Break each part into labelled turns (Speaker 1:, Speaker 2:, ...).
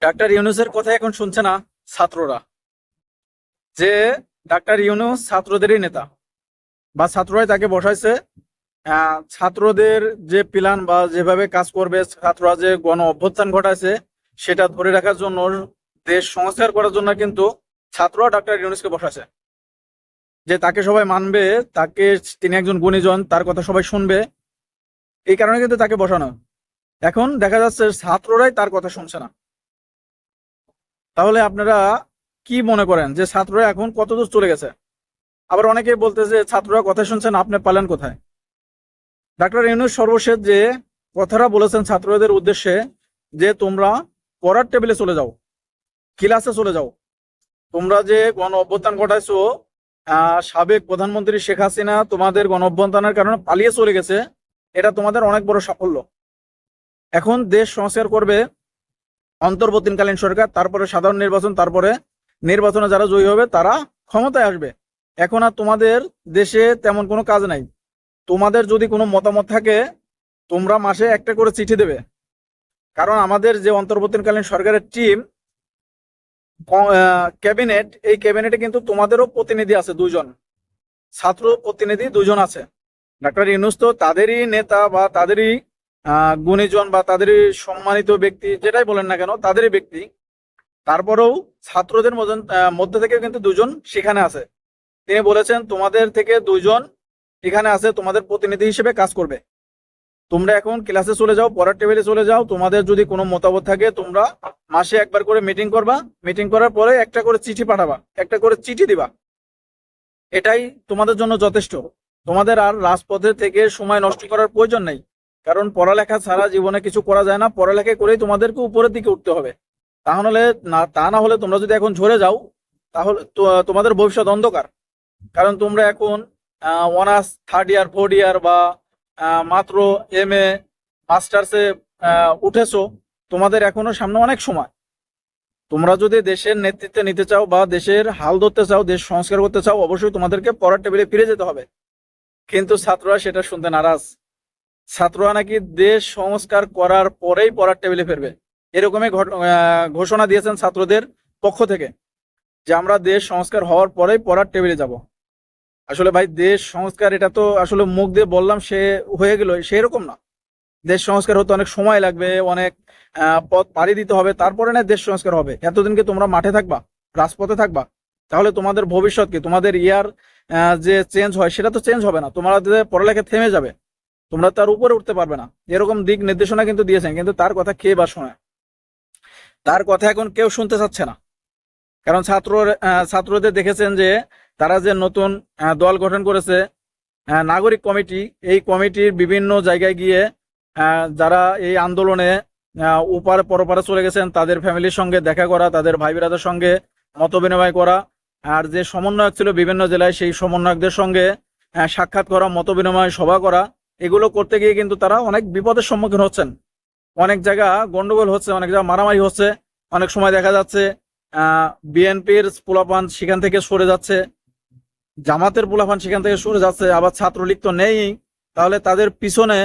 Speaker 1: Doctor ইউনূসের কথা এখন শুনছে না ছাত্ররা, যে ডাক্তার ইউনূস ছাত্রদেরই নেতা বা ছাত্ররাই তাকে বসাইছে। ছাত্রদের যে প্ল্যান বা যেভাবে কাজ করবে, ছাত্ররা যে গণ অভ্যুত্থান ঘটাইছে সেটা ধরে রাখার জন্য, দেশ সংস্কার করার জন্য কিন্তু ছাত্ররা ডাক্তার ইউনূসকে বসাইছে, যে তাকে সবাই মানবে, তাকে, তিনি একজন গুণীজন, তার কথা সবাই শুনবে। এই কারণে কিন্তু তাকে বসানো। এখন দেখা যাচ্ছে ছাত্ররাই তার কথা শুনছে না। তাহলে আপনারা কি মনে করেন যে ছাত্ররা এখন কতদূর চলে গেছে? আবার অনেকেই বলতেছে ছাত্ররা কথা শুনছেন, আপনি পালেন কোথায়? ডাক্তার ইউনূস সর্বশেষ যে কথাটা বলেছেন ছাত্রদের উদ্দেশ্যে, যে তোমরা পড়ার টেবিলে চলে যাও, ক্লাসে চলে যাও। তোমরা যে গণ অভ্যুত্থান ঘটাইছো, সাবেক প্রধানমন্ত্রী শেখ হাসিনা তোমাদের গণ অভ্যুত্থানের কারণে পালিয়ে চলে গেছে, এটা তোমাদের অনেক বড় সাফল্য। এখন দেশ সংস্কার করবে অন্তর্বর্তীকালীন সরকার, তারপরে সাধারণ নির্বাচন, তারপরে নির্বাচনে যারা জয়ী হবে তারা ক্ষমতায় আসবে। এখন আর তোমাদের দেশে তেমন কোনো কাজ নাই। তোমাদের যদি কোনো মতামত থাকে, তোমরা মাসে একটা করে চিঠি দেবে। কারণ আমাদের যে অন্তর্বর্তীকালীন সরকারের টিম, ক্যাবিনেট, এই ক্যাবিনেটে কিন্তু তোমাদেরও প্রতিনিধি আছে, দুইজন ছাত্র প্রতিনিধি, দুইজন আছে। ডাক্তার ইউনূস তো তাদেরই নেতা বা তাদেরই গুণীজন বা তাদেরই সম্মানিত ব্যক্তি, যেটাই বলেন না কেন, তাদেরই ব্যক্তি। তারপরেও ছাত্রদের মধ্যে থেকে কিন্তু দুজন সেখানে আছে। তিনি বলেছেন তোমাদের থেকে দুইজন এখানে আছে, তোমাদের প্রতিনিধি হিসেবে কাজ করবে। তোমরা এখন ক্লাসে চলে যাও, পড়ার টেবিলে চলে যাও। তোমাদের যদি কোনো মতামত থাকে, তোমরা মাসে একবার করে মিটিং করবা। মিটিং করার পরে একটা করে চিঠি পাঠাবা, একটা করে চিঠি দিবা। এটাই তোমাদের জন্য যথেষ্ট। তোমাদের আর রাজপথে থেকে সময় নষ্ট করার প্রয়োজন নেই। কারণ পড়ালেখা ছাড়া জীবনে কিছু করা যায় না। পড়ালেখা করেই তোমাদেরকে উপরের দিকে উঠতে হবে। তাহলে তা না হলে তোমরা যদি এখন ঝরে যাও, তাহলে তোমাদের ভবিষ্যৎ অন্ধকার। কারণ তোমরা এখন honours third year, fourth year বা মাত্র MA মাস্টার্সে উঠেছো। তোমাদের এখনো সামনে অনেক সময়। তোমরা যদি দেশের নেতৃত্বে নিতে চাও বা দেশের হাল ধরতে চাও, দেশ সংস্কার করতে চাও, অবশ্যই তোমাদেরকে পড়ার টেবিলে ফিরে যেতে হবে। কিন্তু ছাত্ররা সেটা শুনতে নারাজ। ছাত্ররা নাকি দেশ সংস্কার করার পরেই পড়ার টেবিলে ফিরবে, এরকমই ঘোষণা দিয়েছেন ছাত্রদের পক্ষ থেকে, যে আমরা দেশ সংস্কার হওয়ার পরেই পড়ার টেবিলে যাব। আসলে ভাই, দেশ সংস্কার এটা তো আসলে মুখ দিয়ে বললাম সে হয়ে গেল, সেরকম না। দেশ সংস্কার হতে অনেক সময় লাগবে, অনেক পথ পাড়ি দিতে হবে, তারপরে না দেশ সংস্কার হবে। এতদিন কি তোমরা মাঠে থাকবা, রাজপথে থাকবা? তাহলে তোমাদের ভবিষ্যৎ কি? তোমাদের ইয়ার যে চেঞ্জ হয় সেটা তো চেঞ্জ হবে না। তোমাদের পড়ালেখা থেমে যাবে, তোমরা তার উপরে উঠতে পারবে না। এরকম দিক নির্দেশনা কিন্তু দিয়েছেন, কিন্তু তার কথা কে বা শোনে? তার কথা এখন কেউ শুনতে চাচ্ছে না। কারণ ছাত্রদের দেখেছেন যে তারা যে নতুন দল গঠন করেছে, নাগরিক কমিটি, এই কমিটির বিভিন্ন জায়গায় গিয়ে যারা এই আন্দোলনে ওপারে পরপারে চলে গেছেন, তাদের ফ্যামিলির সঙ্গে দেখা করা, তাদের ভাই বোনেদের সঙ্গে মত বিনিময় করা, আর যে সমন্বয়ক ছিল বিভিন্ন জেলায়, সেই সমন্বয়কদের সঙ্গে সাক্ষাৎ করা, মত বিনিময় সভা করা, এগুলো করতে গিয়ে কিন্তু তারা অনেক বিপদের সম্মুখীন হচ্ছেন। অনেক জায়গা গন্ডগোল হচ্ছে, অনেক জায়গা মারামারি হচ্ছে। অনেক সময় দেখা যাচ্ছে বিএনপির পোলাপান সেখান থেকে সরে যাচ্ছে, জামাতের পোলাপান সেখান থেকে সরে যাচ্ছে, আবার ছাত্রলীগ তো নেই। তাহলে তাদের পিছনে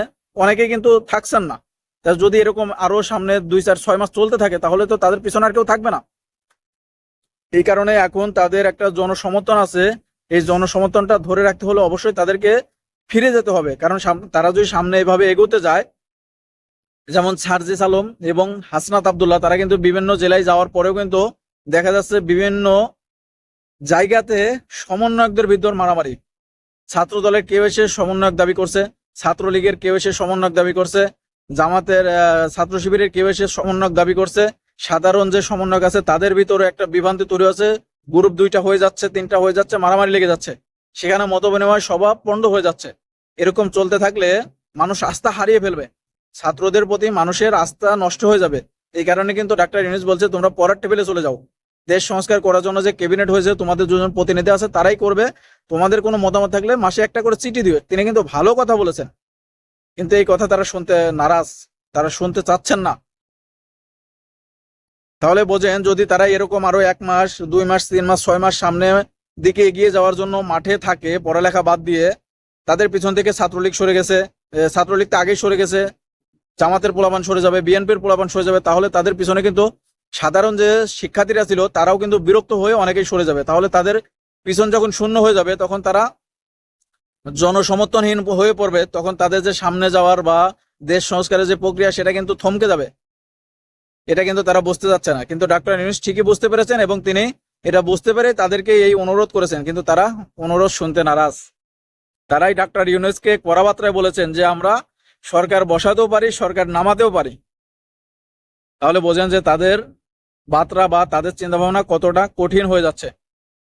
Speaker 1: অনেকে কিন্তু থাকছেন না। তা যদি এরকম আরো সামনে 2, 4, 6 মাস চলতে থাকে, তাহলে তো তাদের পিছনে আর কেউ থাকবে না। এই কারণে এখন তাদের একটা জনসমর্থন আছে। এই জনসমর্থনটা ধরে রাখতে হলে অবশ্যই তাদেরকে ফিরে যেতে হবে। কারণ তারা যদি সামনে এভাবে এগোতে যায়, যেমন সার্জিস আলম এবং হাসনাত আব্দুল্লাহ, তারা কিন্তু বিভিন্ন জেলায় যাওয়ার পরেও কিন্তু দেখা যাচ্ছে বিভিন্ন জায়গাতে সমন্বয়কদের বিরুদ্ধে মারামারি। ছাত্র দলের কেউ এসে সমন্বয়ক দাবি করছে, ছাত্রলীগের কেউ এসে সমন্বয়ক দাবি করছে, জামাতের ছাত্র শিবিরের কেউ এসে সমন্বয়ক দাবি করছে। সাধারণ যে সমন্বয়ক আছে তাদের ভিতরে একটা বিভ্রান্তি তৈরি হচ্ছে, গ্রুপ 2টা হয়ে যাচ্ছে, 3টা হয়ে যাচ্ছে, মারামারি লেগে যাচ্ছে, সেখানে মত বিনিময় সভা পণ্ড হয়ে যাচ্ছে। এরকম চলতে থাকলে মানুষ আস্থা হারিয়ে ফেলবে, ছাত্রদের প্রতি মানুষের আস্থা নষ্ট হয়ে যাবে। এই কারণে কিন্তু ডাক্তার ইউনূস বলছে তোমরা পড়ার টেবিলে চলে যাও। দেশ সংস্কার করার জন্য যে ক্যাবিনেট হয়েছে, তোমাদের দুজন প্রতিনিধি আছে, তারাই করবে। তোমাদের কোনো মতামত থাকলে মাসে একটা করে চিঠি দিবে। তিনি কিন্তু ভালো কথা বলেছেন, কিন্তু এই কথা তারা শুনতে নারাজ, তারা শুনতে চাচ্ছেন না। তাহলে বোঝেন, যদি তারা এরকম আরো 1 মাস, 2 মাস, 3 মাস, 6 মাস সামনে দিকে এগিয়ে যাওয়ার জন্য মাঠে থাকে, পড়ালেখা বাদ দিয়ে, তাদের পিছন থেকে ছাত্রলীগ সরে গেছে, ছাত্রলীগ তো আগেই সরে গেছে, জামাতের পোলাপান সরে যাবে, বিএনপির পোলাপান সরে যাবে, তাহলে তাদের পিছনে কিন্তু সাধারণ যে শিক্ষার্থীরা ছিল তারাও কিন্তু বিরক্ত হয়ে অনেকেই সরে যাবে। তাহলে তাদের পিছন যখন শূন্য হয়ে যাবে তখন তারা জনসমর্থনহীন হয়ে পড়বে, তখন তাদের যে সামনে যাওয়ার বা দেশ সংস্কারের যে প্রক্রিয়া সেটা কিন্তু থমকে যাবে। এটা কিন্তু তারা বুঝতে যাচ্ছে না, কিন্তু ডক্টর ইউনূস ঠিকই বুঝতে পেরেছেন এবং তিনি এটা বুঝতে পেরে তাদেরকে এই অনুরোধ করেছেন, কিন্তু তারা অনুরোধ শুনতে নারাজ। তারাই ডক্টর ইউনূসকে কড়াবার্তায় বলেছেন যে আমরা সরকার বসাতেও পারি, সরকার নামাতেও পারি। তাহলে বোঝেন যে তাদের বার্তা বা তাদের চিন্তা ভাবনা কতটা কঠিন হয়ে যাচ্ছে।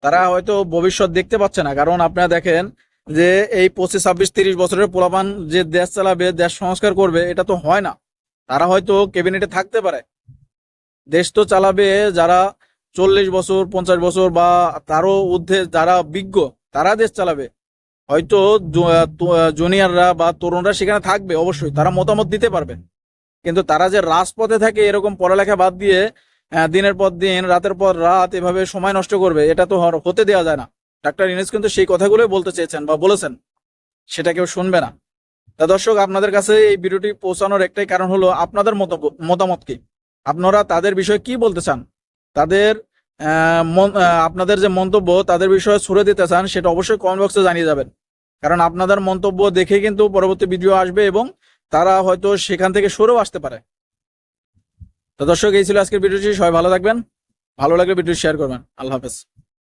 Speaker 1: তারা হয়তো ভবিষ্যৎ দেখতে পাচ্ছে না, কারণ আপনারা দেখেন যে এই 25, 26, 30 বছরের পোলাপান যে দেশ চালাবে, দেশ সংস্কার করবে, এটা তো হয় না। তারা হয়তো ক্যাবিনেটে থাকতে পারে, দেশ তো চালাবে যারা 40 বছর 50 বছর বা তারও ঊর্ধ্বে যারা বিজ্ঞ, তারা দেশ চালাবে। হয়তো জুনিয়ররা বা তরুণরা সেখানে থাকবে, অবশ্যই তারা মতামত দিতে পারবে, কিন্তু তারা যে রাজপথে থাকে এরকম পড়ালেখা বাদ দিয়ে দিনের পর দিন রাতের পর রাত এভাবে সময় নষ্ট করবে, এটা তো হতে দেওয়া যায় না। ডক্টর ইউনূস কিন্তু সেই কথাগুলোই বলতে চেয়েছেন বা বলেছেন, সেটা কেউ শুনবে না। তা দর্শক, আপনাদের কাছে এই ভিডিওটি পৌঁছানোর একটাই কারণ হলো আপনাদের মতামত কি, আপনারা তাদের বিষয়ে কি বলতে চান, তাদের আপনাদের যে মন্তব্য তাদের বিষয়ে ছুড়ে দিতে চান সেটা অবশ্যই কমেন্ট বক্সে জানিয়ে যাবেন, কারণ আপনাদের মন্তব্য দেখে কিন্তু পরবর্তী ভিডিও আসবে এবং তারা হয়তো সেখান থেকে সরেও আসতে পারে। তো দর্শক, এই ছিল আজকের ভিডিওটি। সবাই ভালো থাকবেন, ভালো লাগলে ভিডিও শেয়ার করবেন। আল্লাহ হাফেজ।